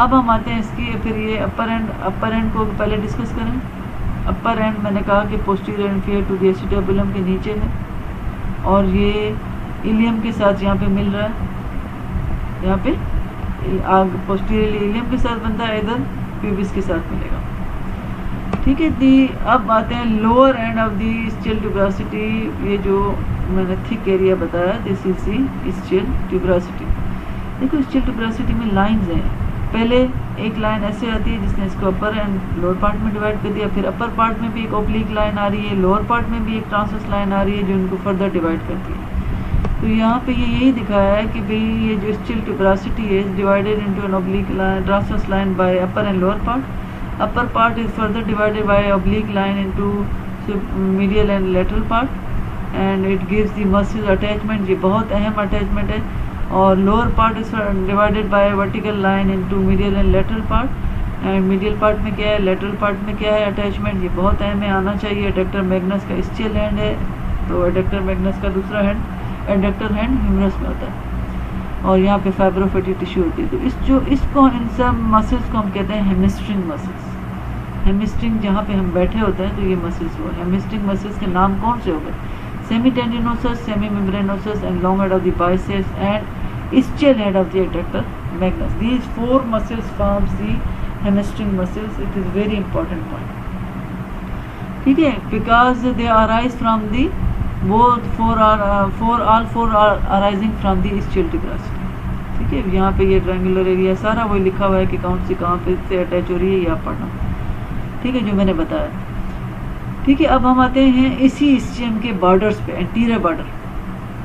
अब हम आते हैं इसकी, फिर ये अपर एंड को पहले डिस्कस करें। अपर एंड मैंने कहा कि posterior inferior to the acetabulum के नीचे है, और ये इलियम के साथ यहाँ पे मिल रहा है, यहाँ पे पोस्टीरियर इलियम के साथ बनता है, इधर प्यूबिस के साथ मिलेगा। ठीक है दी। अब आते हैं lower end of the still ट्यूबरासिटी। ये जो मैंने थिक एरिया बताया, दिस इज दी स्टिल ट्यूबरासिटी। देखो स्टिल ट्यूबरासिटी में लाइंस हैं। पहले एक लाइन ऐसे आती है जिसने इसको अपर एंड लोअर पार्ट में डिवाइड कर दिया, फिर अपर पार्ट में भी एक ओब्लिक लाइन आ रही है, लोअर पार्ट में भी एक ट्रांसवर्स लाइन आ रही है जो इनको फर्दर डिवाइड करती है। तो यहाँ पे ये यही दिखाया है कि भाई ये जो स्टिल ट्यूबरासिटी है divided into an oblique line, transverse line by upper and lower part. Upper part is further divided by oblique line into medial and lateral part, and it gives the muscles attachment. ये बहुत अहम attachment है। और lower part is divided by vertical line into medial and lateral part. And medial part में क्या है, lateral part में क्या है अटैचमेंट, ये बहुत अहम है, आना चाहिए। एडक्टर मैग्नस का स्टिल हैंड है, तो एडक्टर मैग्नस का दूसरा हैंड एडक्टर हैंड ह्यूमरस में होता है, और यहाँ पे फाइब्रोफैटी टिश्यू होती है। तो इसको इन सब मसल्स को हम कहते हैं हेमिस्ट्रिंग मसल्स। हेमिस्ट्रिंग जहाँ पे हम बैठे होते हैं, तो ये मसल्स वो हेमिस्ट्रिंग मसल्स के नाम कौन से हो गए, semitendinosus, semimembranosus and long head of the biceps and ischial head of the adductor magnus. These four muscles forms the hamstring muscles. It is very important point. ठीक है, because they arise from the all four are arising from the ischial tuberosity. ठीक है, यहाँ पे ये triangular area सारा वही लिखा हुआ है कि कौन सी कहाँ पे से अटैच हो रही है, ये आप पढ़ना। ठीक है, जो मैंने बताया। ठीक है, अब हम आते हैं इसी ischium के बॉर्डर्स पे, एंटीरियर बॉर्डर।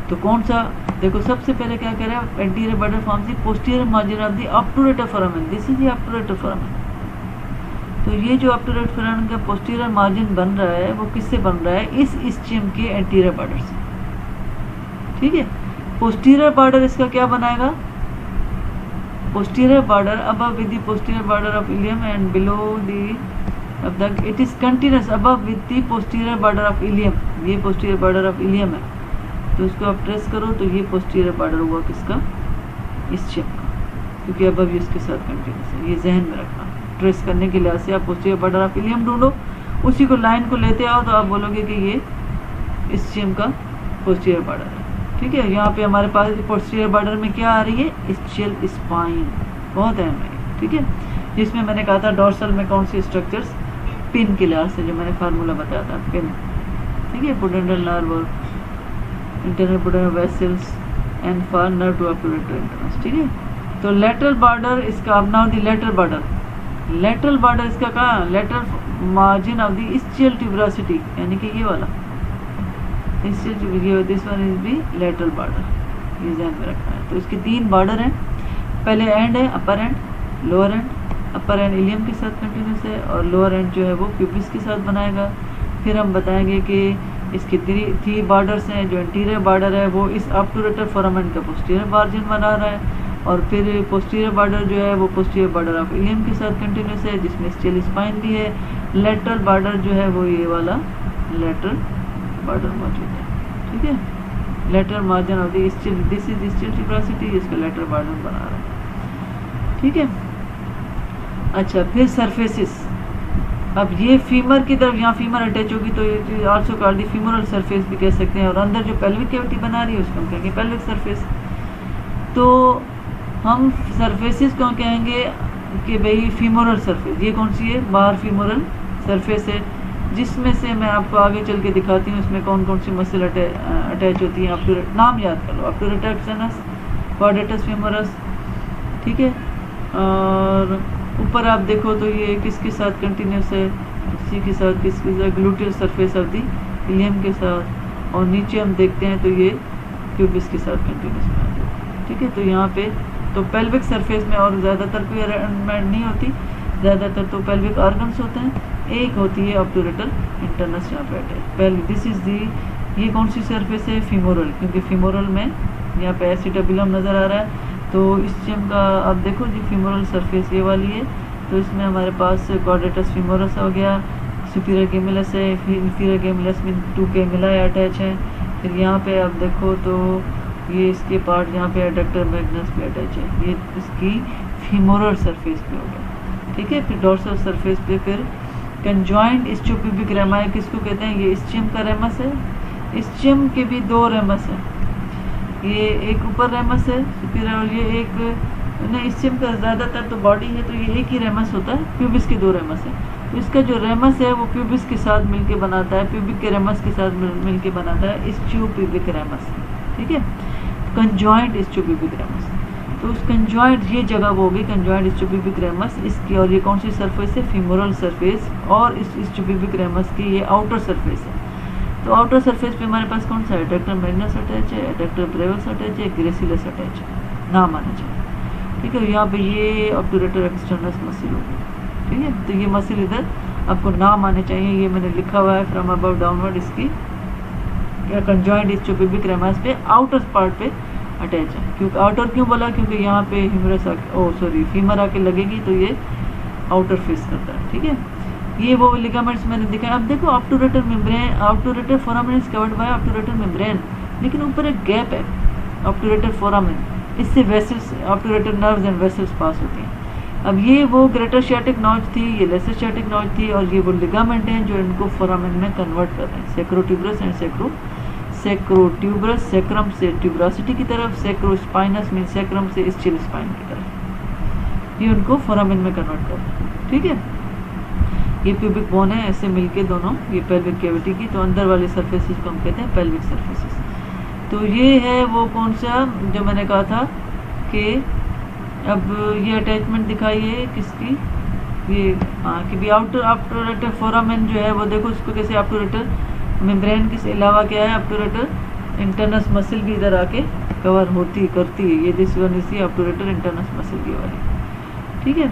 तो कौन सा, देखो सबसे पहले क्या कह रहा है, anterior border forms the posterior margin of the obturator foramen. This is the obturator foramen. तो ये जो ऑब्टूरेटर फोरामेन का पोस्टीरियर मार्जिन बन रहा है, वो किससे बन रहा है, इस ischium के एंटीरियर बॉर्डर से। ठीक है, पोस्टीरियर बॉर्डर इसका क्या बनाएगा, posterior border above with the posterior border of ilium and below the it is continuous above with the posterior border of ilium. ये पोस्टीरियर बॉर्डर ऑफ इलियम है, तो इसको आप ट्रेस करो तो ये पोस्टीरियर बॉर्डर हुआ किसका, ischium का, क्योंकि अब इसके साथ कंटिन्यूस है। ये जहन में रखना, ट्रेस करने के लिए से आप पोस्टीरियर बॉर्डर ऑफ इलियम ढूंढो, उसी को लाइन को लेते आओ तो आप बोलोगे कि ये ischium का पोस्टीरियर बॉर्डर है। ठीक है, यहाँ पे हमारे पास पोस्टीरियर बॉर्डर में क्या आ रही है, ischial स्पाइन, बहुत अहम है। ठीक है, जिसमें मैंने कहा था डोर्सल में कौन सी स्ट्रक्चर्स, पिन के लिहाज से जो मैंने फार्मूला बताया था, पिन। ठीक है, पुडेंटल नर्व और internal pudendal vessels and for nerve to obturator internus. ठीक है, तो लेटरल बॉर्डर इसका, अब नाउ द लेटरल बॉर्डर इसका कहाँ, lateral margin of the ischial tuberosity, यानी कि ये वाला ischial tuberosity, this one is the lateral border, ये ध्यान में रखना है। तो इसके तीन बॉर्डर हैं, पहले एंड है upper and, lower end. Upper end ilium के साथ कंटिन्यूस है, और लोअर एंड जो है वो प्यूबिस के साथ बनाएगा। फिर हम बताएंगे कि इसके थ्री बॉर्डर्स हैं, जो एंटीरियर बॉर्डर है वो इस ऑब्टूरेटर फोरामेन का पोस्टीरियर मार्जिन बना रहा है, और फिर पोस्टीरियर बॉर्डर जो है वो पोस्टीरियर बॉर्डर ऑफ इलियम के साथ कंटिन्यूस है, जिसमें स्टिल स्पाइन भी है। लेटरल बॉर्डर जो है वो ये वाला लेटरल बॉर्डर मौजूद है। ठीक है, lateral margin of the still, this is still ट्यूबरासिटी, इसका लेटरल बॉर्डर बना रहा है। ठीक है, अच्छा, फिर सरफेसिस। अब ये फीमर की तरफ, यहाँ फीमर अटैच होगी तो ये also called the femoral surface भी कह सकते हैं, और अंदर जो पेल्विक कैविटी बना रही है उसको हम कहेंगे पेल्विक सरफेस। तो हम सरफेसिस को कहेंगे कि भाई फीमोरल सरफेस, ये कौन सी है, बाहर फीमोरल सरफेस है, जिसमें से मैं आपको आगे चल के दिखाती हूँ इसमें कौन कौन सी मसल अटैच होती है। ऑब्टूरेटर, नाम याद कर लो, ऑब्टूरेटर एक्सटर्नस, क्वाड्रेटस फीमोरस। ठीक है, और ऊपर आप देखो तो ये किसके साथ कंटिन्यूस है, इसी के साथ, किसके साथ, gluteal surface of the ilium के साथ, और नीचे हम देखते हैं तो ये प्यूबिस के साथ कंटिन्यूस में आ जाती है। ठीक है, तो यहाँ पे तो पेल्विक सरफेस में और ज़्यादातर कोई अरेंजमेंट नहीं होती, ज़्यादातर तो पेल्विक ऑर्गन्स होते हैं, एक होती है ऑब्टूरेटर इंटरनस यहाँ पे attach. Pelvic, this is the, ये कौन सी सरफेस है, फीमोरल, क्योंकि फीमोरल में यहाँ पे एसिटाबुलम नज़र आ रहा है। तो ischium का आप देखो जी, फीमोरल सरफेस ये वाली है, तो इसमें हमारे पास क्वाड्रेटस फीमोरस हो गया, सुपीरियर गेमिलस है, फिर इंफीरियर गेमिलस में 2 गेमिला अटैच है। फिर यहाँ पे आप देखो तो ये इसके पार्ट यहाँ पे एडक्टर मैग्नस पे अटैच है, ये इसकी फीमोरल सरफेस पे हो गया, ठीक है। फिर डोर्सल सरफेस पे फिर कंजॉइंट इस्चियोपुबिक रेमा, किसको कहते हैं, ये इस्चियम का रेमस है। इस्चियम के भी दो रेमस है, ये एक ऊपर रेमस है सुपीरियर और ये एक नहीं, इस्चियम का ज़्यादातर तो बॉडी है तो ये एक ही रेमस होता है, प्यूबिस के दो रेमस है। तो इसका जो रेमस है वो प्यूबिस के साथ मिलके बनाता है, प्यूबिक के रेमस के साथ मिलके बनाता है इस्चियोपुबिक रेमस, ठीक है। कंजॉइंट इस्चियोपुबिक रेमस, तो उस कंजॉइंट ये जगह वो होगी कंजॉइंट इस्चियोपुबिक रेमस इसकी, और ये कौन सी सरफेस है, फीमोरल सरफेस, और इस इस्चियोपुबिक रेमस की ये आउटर सरफेस है। तो आउटर सरफेस पे हमारे पास कौन सा है, एडक्टर मैग्नस अटैच है, एडक्टर ब्रेविस अटैच है, ग्रेसिलस अटैच है, नाम आना चाहिए, ठीक है। यहाँ पे ये ऑब्टूरेटर एक्सटर्नस मसल होगी, ठीक है। तो ये मसल इधर आपको नाम आने चाहिए, ये मैंने लिखा हुआ है फ्रॉम अबव डाउनवर्ड, इसकी कंजॉइंट इस्चियोपुबिक रेमस पे आउटर पार्ट पे अटैच है। क्योंकि आउटर क्यों बोला, क्योंकि यहाँ पे ह्यूमरस फीमर आके लगेगी तो ये आउटर फेस करता है, ठीक है। ये वो लिगामेंट्स मैंने दिखाया। अब देखो obturator membrane, obturator foramen is covered by obturator membrane, लेकिन ऊपर एक गैप है ऑब्टूरेटर फोरामेन, इससे vessels obturator nerves and vessels pass होती हैं। अब ये वो ग्रेटर शियाटिक नॉच थी, ये लेसर शियाटिक नॉच थी, और ये वो लिगामेंट हैं जो इनको फोरामेन में कन्वर्ट कर रहे हैं, सेक्रोट्यूबरस एंड सेक्रोट्यूबरस, सेक्रम से ट्यूबरोसिटी की तरफ, सेक्रोस्पाइनस मीन सेक्रम से इस्चियल स्पाइन की तरफ, ये उनको फोरामेन में कन्वर्ट कर रहे हैं, ठीक है। ये प्यूबिक बोन है, ऐसे मिलके दोनों, ये पेल्विक कैविटी की, तो अंदर वाले सरफेसेस को हम कहते हैं पेल्विक सरफेसेस। तो ये है वो कौन सा जो मैंने कहा था कि अब ये अटैचमेंट दिखाइए किसकी, ये कि भी ऑब्टूरेटर फोरामेन जो है वो देखो इसको कैसे ऑब्टूरेटर मेम्ब्रेन के अलावा क्या है, ऑब्टूरेटर इंटरनस मसल भी इधर आके कवर होती करती है, ये this one is obturator internus muscle की वाली, ठीक है।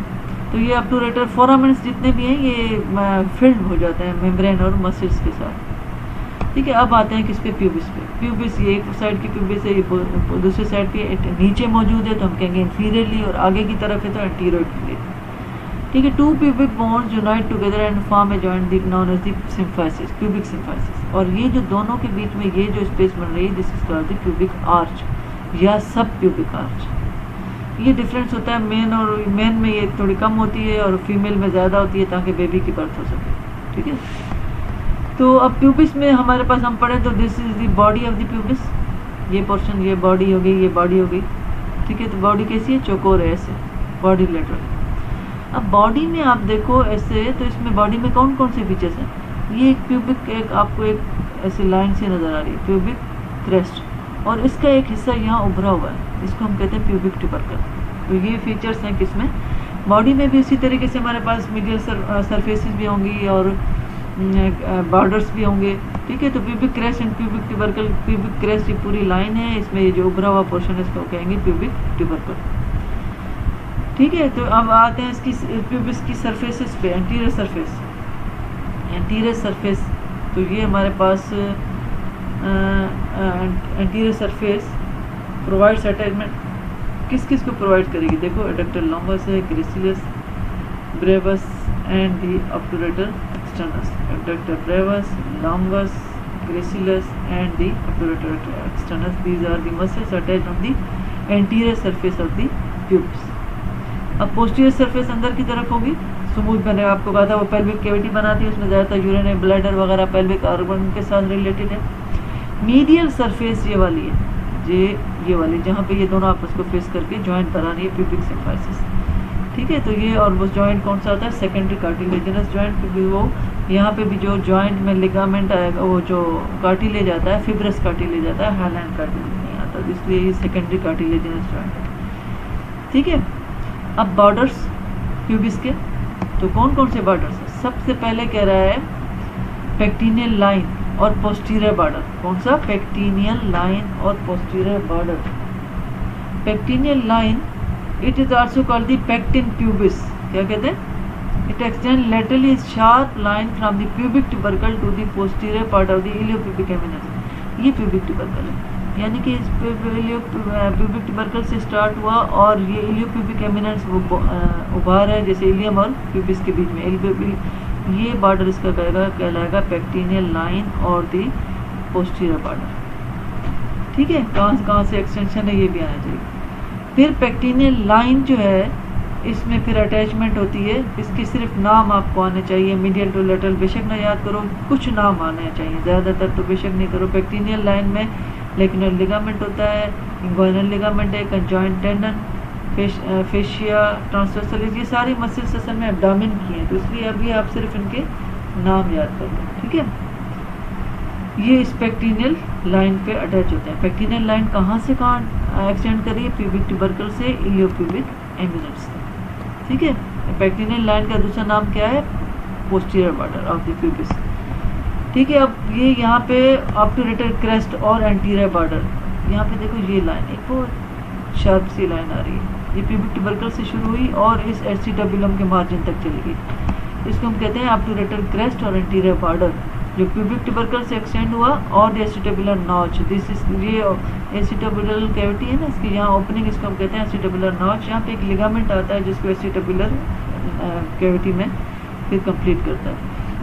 तो ये ऑब्टूरेटर फोरामेन्स जितने भी हैं ये फिल्ड हो जाते हैं मेम्ब्रेन और मसल्स के साथ, ठीक है। अब आते हैं किस पे, प्यूबिस पे। प्यूबिस ये एक साइड की प्यूबिस है, ये दूसरी साइड पे नीचे मौजूद है तो हम कहेंगे इंफीरियरली, और आगे की तरफ है तो एंटीरियरली, ठीक है। Two pubic bones unite together and form a joint known as the symphysis, pubic symphysis. और ये जो दोनों के बीच में ये जो स्पेस बन रही है this is called the pubic arch या सब प्यूबिक आर्च। ये डिफरेंस होता है मेन और मेन में ये थोड़ी कम होती है और फीमेल में ज़्यादा होती है ताकि बेबी की बर्थ हो सके, ठीक है। तो अब प्यूबिस में हमारे पास हम पढ़े तो this is the body of the pubis, ये पोर्शन, ये बॉडी हो गई, ये बॉडी हो गई, ठीक है। तो बॉडी कैसी है, चौकोर है ऐसे, बॉडी लेटरल। अब बॉडी में आप देखो ऐसे, तो इसमें बॉडी में कौन कौन से फीचर्स हैं, ये एक प्यूबिक, एक आपको एक ऐसे लाइन से नज़र आ रही है प्यूबिक क्रेस्ट, और इसका एक हिस्सा यहाँ उभरा हुआ है, इसको हम कहते हैं प्यूबिक ट्यूबरकल। तो ये फीचर्स हैं किसमें, बॉडी में भी इसी तरीके से हमारे पास मीडियल सरफेसेस भी होंगी और बॉर्डर्स भी होंगे, ठीक है। तो pubic crest and pubic tubercle, pubic crest ये पूरी लाइन है, इसमें ये जो उभरा हुआ पोर्शन है इसको कहेंगे प्यूबिक ट्यूबरकल, ठीक है। तो अब आते हैं इसकी प्यूबिस की सरफेसेस पे, एंटीरियर सरफेस, एंटीरियर सरफेस। तो ये हमारे पास एंटीरियर सरफेस प्रोवाइड्स अटैचमेंट, किस किस को प्रोवाइड करेगी, देखो एडक्टर लॉन्गस है, gracilis, brevis and the obturator externus, adductor brevis, longus, gracilis and the obturator externus, these are the muscles attached on the anterior surface of the pubis. अब posterior surface अंदर की तरफ होगी, smooth, मैंने आपको कहा था वो पेल्विक कैविटी बनाती है, उसमें ज़्यादातर यूरिनरी ब्लैडर वगैरह पेल्विक ऑर्गन के साथ रिलेटेड है। मीडियल सरफेस ये वाली है, ये वाली जहाँ पे ये दोनों आपस को फेस करके जॉइंट बना रही है, प्यूबिक सिम्फाइसिस, ठीक है। तो ये और वो जॉइंट कौन सा होता है, सेकेंडरी कार्टिलेजिनस जॉइंट, क्योंकि वो यहाँ पे भी जो जॉइंट में लिगामेंट आएगा वो जो कार्टिलेज आता है, फिब्रस कार्टिलेज आता है, हाईलैंड कार्टिलेज नहीं आता, तो इसलिए ये सेकेंडरी कार्टिलेजिनस जॉइंट है, ठीक है। अब बॉर्डर्स प्यूबिस के, तो कौन कौन से बॉर्डर्स है, सबसे पहले कह रहा है पेक्टिनियल लाइन और पोस्टीरियर बॉर्डर, कौन सा, पेक्टिनियल लाइन और posterior border. Pectineal line it is also called the pecten pubis, क्या कहते हैं, it extend laterally sharp line from the pubic tubercle to the posterior part of the iliopubic eminence, ये pubic tubercle है, यानी कि इस pubic tubercle से start हुआ और ये इलियोप्यूबिक एमिनेंस वो उभार है, जैसे इलियम और प्यूबिस के बीच में, ये बॉर्डर इसका कहलाएगा पेक्टिनियल लाइन और दी पोस्टीरियर बॉर्डर, ठीक है। कहाँ से एक्सटेंशन है ये भी आना चाहिए। फिर पेक्टिनियल लाइन जो है इसमें फिर अटैचमेंट होती है, इसकी सिर्फ नाम आपको आने चाहिए, मीडियल टू लेटरल बेशक ना याद करो, कुछ नाम आने चाहिए, ज़्यादातर तो बेशक नहीं करो। पेक्टिनियल लाइन में लेकिन लिगामेंट होता है, इंगुइनल लिगामेंट है, कंजॉइंट टेंडन, फेशिया, ट्रांसवर्सल, ये सारी मसल्स असल में एब्डामिन की हैं, तो इसलिए अभी आप सिर्फ इनके नाम याद कर लो, ठीक है। ये इस पेक्टिनियल लाइन पे अटैच होते हैं। पेक्टिनियल लाइन कहाँ से कहाँ एक्सटेंड करिए, प्यूबिक ट्यूबरकल से इलियोप्यूबिक एमिनेंस तक, ठीक है। पेक्टिनियल लाइन का दूसरा नाम क्या है, posterior border of the pubis, ठीक है। अब ये यहाँ पे ऑब्टूरेटर क्रेस्ट और एंटीरियर बॉर्डर, यहाँ पे देखो ये लाइन एक बहुत शार्प सी लाइन आ रही है, ये प्यूबिक ट्यूबरकल से शुरू हुई और इस एसिटाबुलम के मार्जिन तक चली गई, इसको हम कहते हैं ऑब्टूरेटर क्रेस्ट और एंटीरियर बॉर्डर, जो प्यूबिक ट्यूबरकल से एक्सटेंड हुआ और एसिटाबुलर नॉच, दिस इज ये एसिटाबुलर कैविटी है ना, इसकी यहाँ ओपनिंग, इसको हम कहते हैं एसिटाबुलर नॉच। यहाँ पे एक लिगामेंट आता है जिसको एसिटाबुलर कैविटी में फिर कंप्लीट करता है,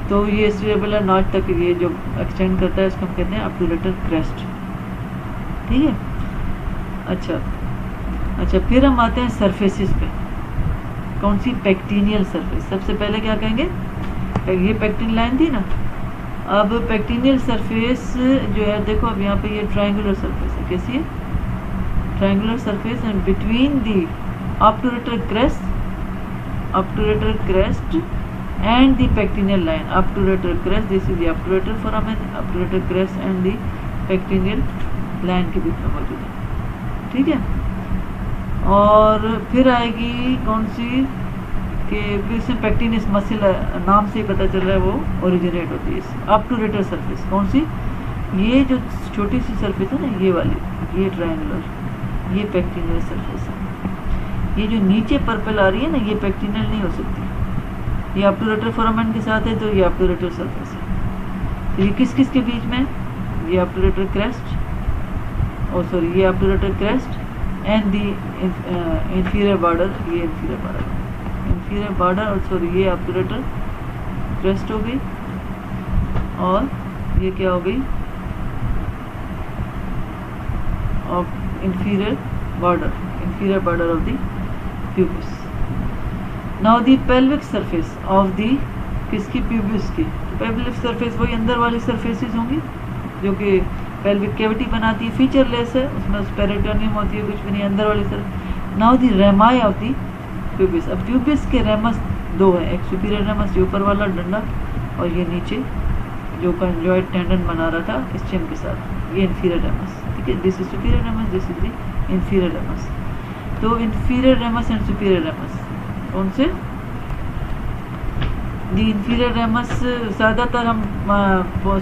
तो ये एसिटाबुलर नॉच तक ये जो एक्सटेंड करता है इसको हम कहते हैं ऑब्टूरेटर क्रेस्ट, ठीक है। अच्छा, फिर हम आते हैं सरफेसिस पे, कौन सी, पेक्टिनियल सरफेस। सबसे पहले क्या कहेंगे, ये पेक्टिन लाइन थी ना, अब पेक्टिनियल सरफेस जो है देखो, अब यहाँ पे ये ट्रायंगुलर सरफेस है, कैसी है, triangular surface and between the obturator crest and the pectineal line, obturator crest, this is the obturator foramen, obturator crest and the pectineal line के बीच में मौजूद है, ठीक है। और फिर आएगी कौन सी, कि इसमें पेक्टिनिस मसल नाम से ही पता चल रहा है वो ओरिजिनेट होती है इससे। ऑब्टूरेटर सरफेस कौन सी, ये जो छोटी सी सरफेस है ना, ये वाली, ये ट्रायंगुलर, ये पेक्टिनियल सरफेस है। ये जो नीचे पर्पल आ रही है ना, ये पेक्टिनियल नहीं हो सकती, ये ऑब्टूरेटर फोरामेन के साथ है, तो ये ऑब्टूरेटर सरफेस है। तो ये किस किस के बीच में, ये ऑब्टूरेटर क्रेस्ट, और सॉरी ये obturator crest and the inferior border, ये इंफीरियर बॉर्डर और सॉरी ये ऑब्टूरेटर क्रेस्ट हो गई, और ये क्या हो गई, inferior border of the pubis. Now the pelvic surface of the किसकी, pubis की, pelvic surface वही अंदर वाली surfaces होंगी जो कि pelvic cavity बनाती है, featureless है, उसमें पेरिटोनियम होती है, कुछ भी नहीं, अंदर वाली surface. Now the rami of the pubis. अब pubis के ramus दो है, एक superior ramus जो ऊपर वाला डंडा, और ये नीचे जो conjoint tendon बना रहा था ischium के साथ, ये inferior ramus, ठीक है। This is superior ramus, this is the inferior ramus. तो inferior ramus and superior ramus कौन से, द इंफीरियर रैमस ज़्यादातर हम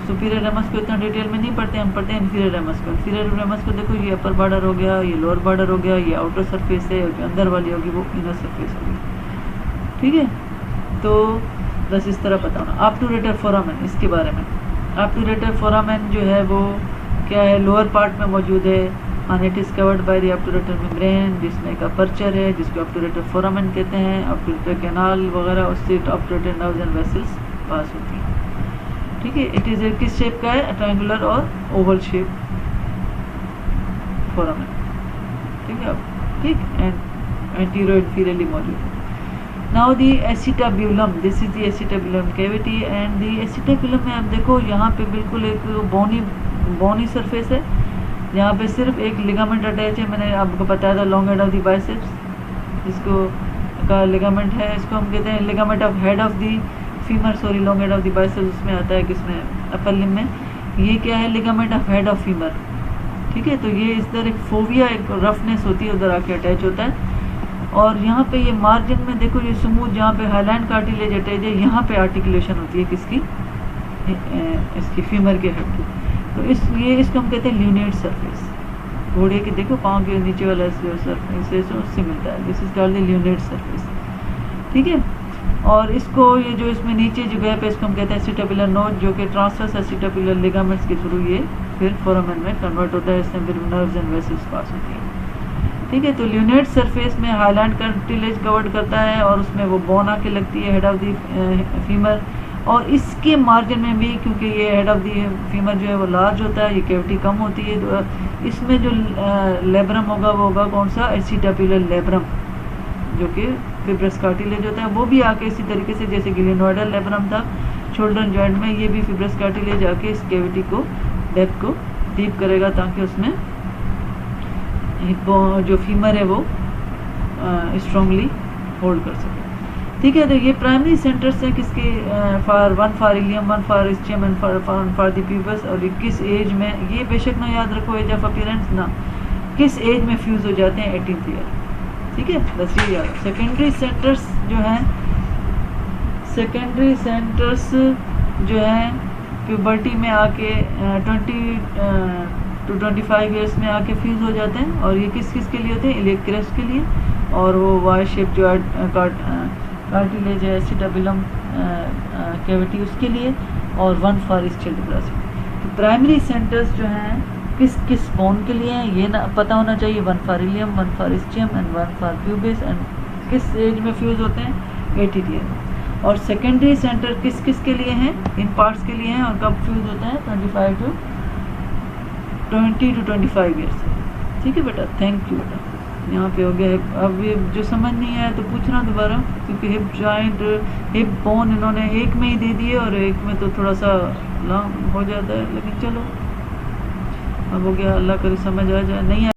सुपीरियर रैमस को इतना डिटेल में नहीं पढ़ते, हम पढ़ते हैं इंफीरियर रैमस को। इंफीरियर रैमस को देखो, ये अपर बॉर्डर हो गया, ये लोअर बॉर्डर हो गया, ये आउटर सरफेस है, और जो अंदर वाली होगी वो इनर सरफेस होगी, ठीक है। तो बस इस तरह पता होना। ऑब्टूरेटर फोरामेन, इसके बारे में, ऑब्टूरेटर फोरामेन जो है वो क्या है, लोअर पार्ट में मौजूद है, and it is covered by the obturator membrane, जिसमें एक अपर्चर है जिसको ऑब्टूरेटर फोरामेन कहते हैं, ऑब्टूरेटर कैनाल वगैरह, उससे obturator nerves and vessels pass होती हैं, ठीक है। इट इज किस शेप का है, ट्रायंगुलर और ओवल शेप फोरामेन, ठीक है, ठीक, एंड एंटीरियर इंफीरियरली मौजूद है। Now the acetabulum, this is the acetabulum cavity, and the acetabulum में आप देखो यहाँ पे बिल्कुल एक बोनी सरफेस है, यहाँ पे सिर्फ एक लिगामेंट अटैच है, मैंने आपको बताया था long head of the biceps, जिसको का लिगामेंट है, इसको हम कहते हैं ligament of head of the femur, sorry long head of the biceps उसमें आता है, किसमें, अपर लिम्ब में। ये क्या है, ligament of head of femur, ठीक है। तो ये इस तरह एक फोविया, एक रफनेस होती है, उधर आके अटैच होता है, और यहाँ पे ये मार्जिन में देखो, ये स्मूथ, जहाँ पे हाईलैंड कार्टिलेज अटैच है, यहाँ पे आर्टिकुलेशन होती है किसकी, इसकी फीमर के हेड की। तो इसको हम कहते हैं ल्यूनेट सरफेस, घोड़े के देखो पाँव के नीचे वाला सरफेस उससे मिलता है, this is called the lunate surface, ठीक है। और इसको ये जो इसमें नीचे जो गैप है, इसको हम कहते हैं एसिटाबुलर नोड, जो कि ट्रांसवर्स एसिटाबुलर लिगामेंट्स के थ्रू ये फिर फोरामेन में कन्वर्ट होता है, इसमें फिर नर्व्स एंड वेसल्स पास होती हैं, ठीक है। तो ल्यूनेट सरफेस में हाईलैंड कार्टिलेज कवर्ड करता है, और उसमें वो बोन आके लगती है, हेड ऑफ द फीमर, और इसके मार्जिन में भी, क्योंकि ये हेड ऑफ द फीमर जो है वो लार्ज होता है, ये कैविटी कम होती है, तो इसमें जो लेब्रम होगा वो होगा कौन सा, एसिटाबुलर लेब्रम, जो कि फिब्रस कार्टिलेज होता है, वो भी आके इसी तरीके से जैसे ग्लेनोइडल लेब्रम था शोल्डर जॉइंट में, ये भी फिब्रस कार्टिलेज आके इस कैविटी को डेप्थ को डीप करेगा ताकि उसमें जो फीमर है वो स्ट्रांगली होल्ड कर सके। ठीक है, तो ये प्राइमरी सेंटर्स हैं किसके, one for ilium, one for ischium and for the pubis. और किस एज में, ये बेशक ना याद रखो एज ऑफ अपीयरेंस ना, किस एज में फ्यूज हो जाते हैं 18th ईयर। ठीक है, बस ये याद। सेकेंडरी सेंटर्स जो हैं, सेकेंडरी सेंटर्स जो हैं प्यूबर्टी में आके 20 to 25 ईयर्स में आके फ्यूज हो जाते हैं। और ये किस किस के लिए होते हैं, इलेक्ट्रस के लिए, और वो वाई शेप जो कार्टिलेज है एसिटाबिलम कैविटी उसके लिए, और वन फॉर स्टिल डिप्रेशन। तो प्राइमरी सेंटर्स जो हैं किस किस बोन के लिए हैं ये ना पता होना चाहिए, one for ilium, one for ischium and one for pubis, and किस एज में फ्यूज होते हैं 18 ईयर में। और सेकेंडरी सेंटर किस किस के लिए हैं, इन पार्ट्स के लिए हैं, और कब फ्यूज होते हैं 20 to 25 ईयर्स। ठीक है बेटा, थैंक यू बेटा। यहाँ पे हो गया। अब ये जो समझ नहीं आया तो पूछना दोबारा, क्योंकि हिप जॉइंट हिप बोन इन्होंने एक में ही दे दिए और एक में तो थोड़ा सा लॉन्ग हो जाता है, लेकिन चलो अब हो गया, अल्लाह करे समझ आ जाए। नहीं